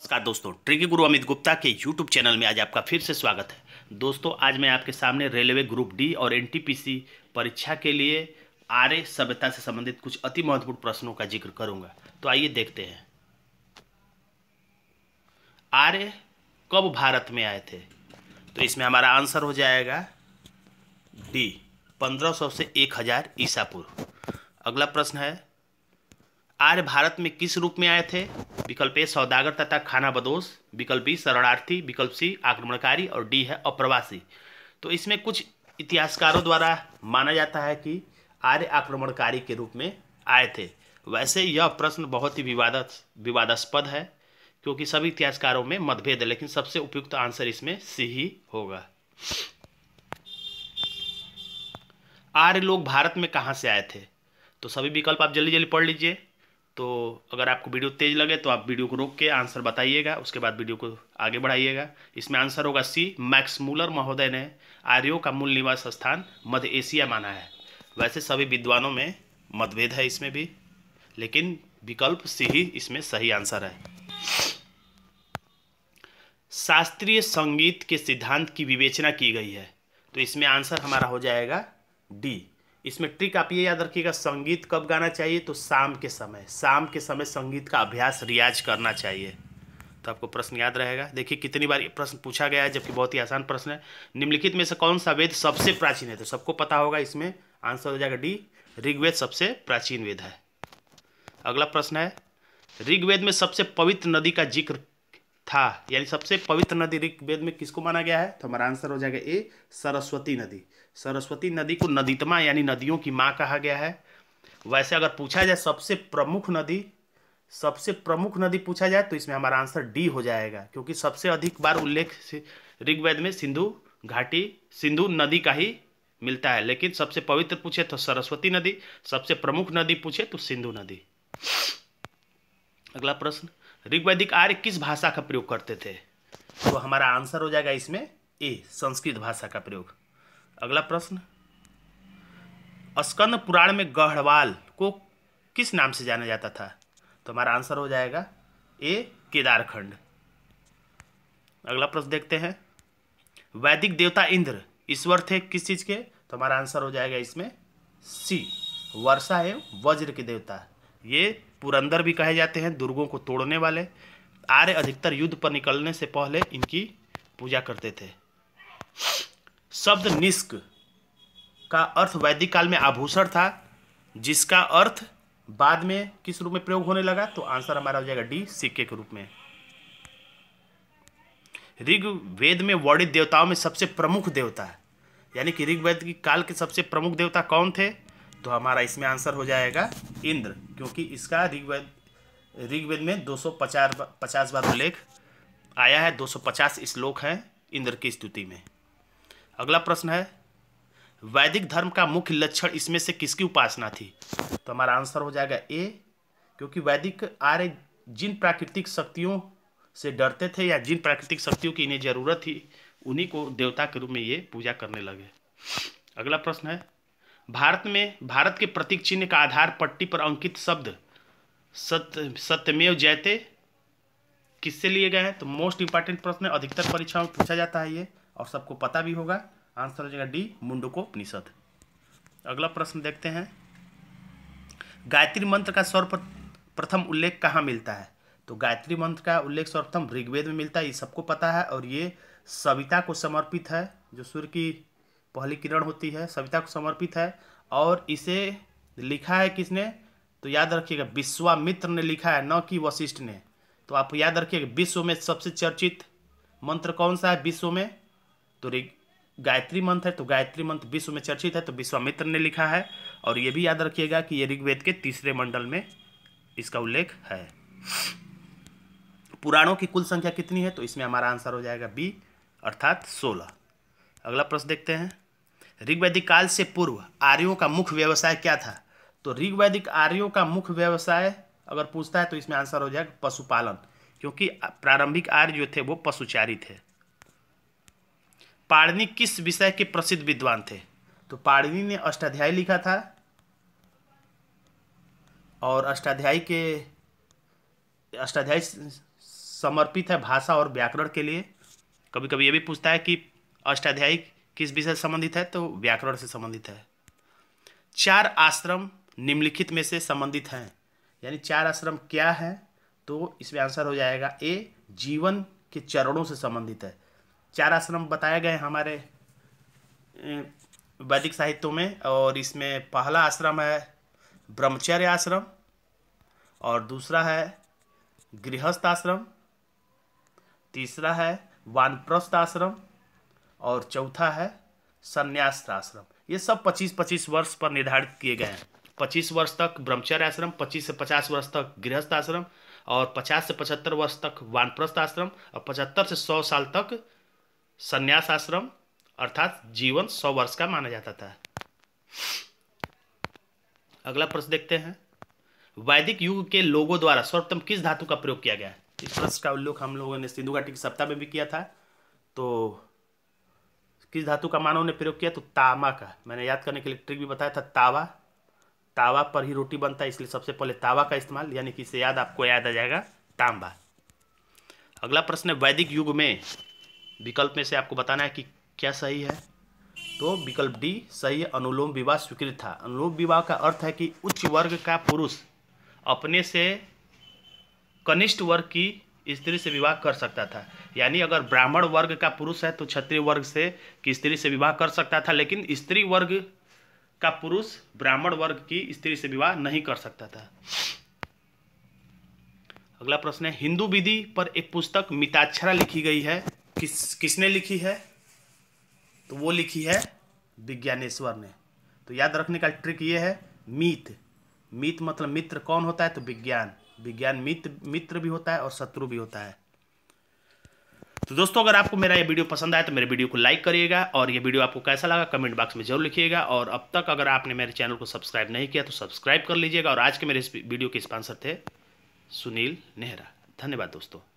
नमस्कार दोस्तों, ट्रिकी गुरु अमित गुप्ता के YouTube चैनल में आज आपका फिर से स्वागत है। दोस्तों, आज मैं आपके सामने रेलवे ग्रुप डी और एनटीपीसी परीक्षा के लिए आर्य सभ्यता से संबंधित कुछ अति महत्वपूर्ण प्रश्नों का जिक्र करूंगा। तो आइए देखते हैं। आर्य कब भारत में आए थे? तो इसमें हमारा आंसर हो जाएगा डी, 1500 से 1000 ईसा पूर्व। अगला प्रश्न है, आर्य भारत में किस रूप में आए थे? विकल्प ए सौदागर तथा खानाबदोश, विकल्प बी शरणार्थी, विकल्प सी आक्रमणकारी और डी है अप्रवासी। तो इसमें कुछ इतिहासकारों द्वारा माना जाता है कि आर्य आक्रमणकारी के रूप में आए थे। वैसे यह प्रश्न बहुत ही विवादास्पद है, क्योंकि सभी इतिहासकारों में मतभेद है, लेकिन सबसे उपयुक्त आंसर इसमें सी ही होगा। आर्य लोग भारत में कहाँ से आए थे? तो सभी विकल्प आप जल्दी जल्दी पढ़ लीजिए। तो अगर आपको वीडियो तेज लगे तो आप वीडियो को रोक के आंसर बताइएगा, उसके बाद वीडियो को आगे बढ़ाइएगा। इसमें आंसर होगा सी, मैक्स मूलर महोदय ने आर्यों का मूल निवास स्थान मध्य एशिया माना है। वैसे सभी विद्वानों में मतभेद है इसमें भी, लेकिन विकल्प सी ही इसमें सही आंसर है। शास्त्रीय संगीत के सिद्धांत की विवेचना की गई है। तो इसमें आंसर हमारा हो जाएगा डी। इसमें ट्रिक आप ये याद रखिएगा, संगीत कब गाना चाहिए? तो शाम के समय संगीत का अभ्यास रियाज करना चाहिए। तो आपको प्रश्न याद रहेगा। देखिए कितनी बार ये प्रश्न पूछा गया है, जबकि बहुत ही आसान प्रश्न है। निम्नलिखित में से कौन सा वेद सबसे प्राचीन है? तो सबको पता होगा, इसमें आंसर हो जाएगा डी, ऋग्वेद सबसे प्राचीन वेद है। अगला प्रश्न है, ऋग्वेद में सबसे पवित्र नदी का जिक्र था, यानी सबसे पवित्र नदी ऋग्वेद में किसको माना गया है? तो हमारा आंसर हो जाएगा ए, सरस्वती नदी। सरस्वती नदी को नदीतमा यानी नदियों की माँ कहा गया है। वैसे अगर पूछा जाए सबसे प्रमुख नदी पूछा जाए तो इसमें हमारा आंसर डी हो जाएगा, क्योंकि सबसे अधिक बार उल्लेख ऋग्वेद में सिंधु नदी का ही मिलता है। लेकिन सबसे पवित्र पूछे तो सरस्वती नदी, सबसे प्रमुख नदी पूछे तो सिंधु नदी। अगला प्रश्न, ऋग्वैदिक आर्य किस भाषा का प्रयोग करते थे? तो हमारा आंसर हो जाएगा इसमें ए, संस्कृत भाषा का प्रयोग। अगला प्रश्न, स्कंद पुराण में गढ़वाल को किस नाम से जाना जाता था? तो हमारा आंसर हो जाएगा ए, केदारखंड। अगला प्रश्न देखते हैं, वैदिक देवता इंद्र ईश्वर थे किस चीज के? तो हमारा आंसर हो जाएगा इसमें सी, वर्षा एवं वज्र के देवता। ये पुरंदर भी कहे जाते हैं, दुर्गों को तोड़ने वाले। आर्य अधिकतर युद्ध पर निकलने से पहले इनकी पूजा करते थे। शब्द निष्क का अर्थ वैदिक काल में आभूषण था, जिसका अर्थ बाद में किस रूप में प्रयोग होने लगा? तो आंसर हमारा हो जाएगा डी, सिक्के के रूप में। ऋग्वेद में वर्णित देवताओं में सबसे प्रमुख देवता है, यानी कि ऋग्वेद की काल के सबसे प्रमुख देवता कौन थे? तो हमारा इसमें आंसर हो जाएगा इंद्र, क्योंकि इसका ऋग्वेद में 250 बार उल्लेख आया है, 250 श्लोक हैं इंद्र की स्तुति में। अगला प्रश्न है, वैदिक धर्म का मुख्य लक्षण इसमें से किसकी उपासना थी? तो हमारा आंसर हो जाएगा ए, क्योंकि वैदिक आर्य जिन प्राकृतिक शक्तियों से डरते थे या जिन प्राकृतिक शक्तियों की इन्हें जरूरत थी, उन्हीं को देवता के रूप में ये पूजा करने लगे। अगला प्रश्न है, भारत के प्रतीक चिन्ह का आधार पट्टी पर अंकित शब्द सत्यमेव जयते किससे लिए गए हैं? तो मोस्ट इंपॉर्टेंट प्रश्न है, अधिकतर परीक्षाओं में पूछा जाता है ये, और सबको पता भी होगा। आंसर हो जाएगा डी, मुंडकोपनिषद। अगला प्रश्न देखते हैं, गायत्री मंत्र का सर्वप्रथम उल्लेख कहाँ मिलता है? तो गायत्री मंत्र का उल्लेख सर्वप्रथम ऋग्वेद में मिलता है, ये सबको पता है, और ये सविता को समर्पित है। जो सूर्य की पहली किरण होती है, सविता को समर्पित है। और इसे लिखा है किसने? तो याद रखिएगा विश्वामित्र ने लिखा है, न कि वशिष्ठ ने। तो आप याद रखिएगा विश्व में सबसे चर्चित मंत्र कौन सा है विश्व में? तो गायत्री मंत्र है। तो गायत्री मंत्र विश्व में चर्चित है, तो विश्वामित्र ने लिखा है। और ये भी याद रखिएगा कि ये ऋग्वेद के 3रे मंडल में इसका उल्लेख है। पुराणों की कुल संख्या कितनी है? तो इसमें हमारा आंसर हो जाएगा बी, अर्थात 16। अगला प्रश्न देखते हैं, ऋग्वैदिक काल से पूर्व आर्यों का मुख्य व्यवसाय क्या था? तो ऋग्वैदिक आर्यों का मुख्य व्यवसाय अगर पूछता है तो इसमें आंसर हो जाएगा पशुपालन, क्योंकि प्रारंभिक आर्य जो थे वो पशुचारी थे। पाणिनि किस विषय के प्रसिद्ध विद्वान थे? तो पाणिनि ने अष्टाध्यायी लिखा था, और अष्टाध्यायी समर्पित है भाषा और व्याकरण के लिए। कभी कभी ये भी पूछता है कि अष्टाध्यायी किस विषय से संबंधित है, तो व्याकरण से संबंधित है। 4 आश्रम निम्नलिखित में से संबंधित हैं, यानी 4 आश्रम क्या है, तो इसमें आंसर हो जाएगा ए, जीवन के चरणों से संबंधित है। 4 आश्रम बताए गए हमारे वैदिक साहित्यों में, और इसमें पहला आश्रम है ब्रह्मचर्य आश्रम, और दूसरा है गृहस्थ आश्रम, तीसरा है वानप्रस्थ आश्रम, और चौथा है संन्यास आश्रम। ये सब 25-25 वर्ष पर निर्धारित किए गए हैं। 25 वर्ष तक ब्रह्मचर्य आश्रम, 25 से 50 वर्ष तक गृहस्थ आश्रम, और 50 से 75 वर्ष तक वानप्रस्थ आश्रम, और 75 से 100 साल तक संन्यास आश्रम, अर्थात जीवन 100 वर्ष का माना जाता था। अगला प्रश्न देखते हैं, वैदिक युग के लोगों द्वारा सर्वप्रथम किस धातु का प्रयोग किया गया है? इस प्रश्न का उल्लेख हम लोगों ने सिंधु घाटी के सप्ताह में भी किया था। तो किस धातु का मानव ने प्रयोग किया, तो तांबा का। मैंने याद करने के लिए ट्रिक भी बताया था, तावा पर ही रोटी बनता है, इसलिए सबसे पहले तावा का इस्तेमाल, यानी कि इससे आपको याद आ जाएगा तांबा। अगला प्रश्न है, वैदिक युग में विकल्प में से आपको बताना है कि क्या सही है, तो विकल्प डी सही है, अनुलोम विवाह स्वीकृत था। अनुलोम विवाह का अर्थ है कि उच्च वर्ग का पुरुष अपने से कनिष्ठ वर्ग की स्त्री से विवाह कर सकता था। यानी अगर ब्राह्मण वर्ग का पुरुष है तो क्षत्रिय वर्ग से की स्त्री से विवाह कर सकता था, लेकिन स्त्री वर्ग का पुरुष ब्राह्मण वर्ग की स्त्री से विवाह नहीं कर सकता था। अगला प्रश्न है, हिंदू विधि पर एक पुस्तक मिताक्षरा लिखी गई है, किसने लिखी है, तो वो लिखी है विज्ञानेश्वर ने। तो याद रखने का ट्रिक ये है, मीत मतलब मित्र कौन होता है, तो विज्ञान मित्र भी होता है और शत्रु भी होता है। तो दोस्तों, अगर आपको मेरा ये वीडियो पसंद आया तो मेरे वीडियो को लाइक करिएगा, और ये वीडियो आपको कैसा लगा कमेंट बॉक्स में जरूर लिखिएगा। और अब तक अगर आपने मेरे चैनल को सब्सक्राइब नहीं किया तो सब्सक्राइब कर लीजिएगा। और आज के मेरे इस वीडियो के स्पॉन्सर थे सुनील नेहरा। धन्यवाद दोस्तों।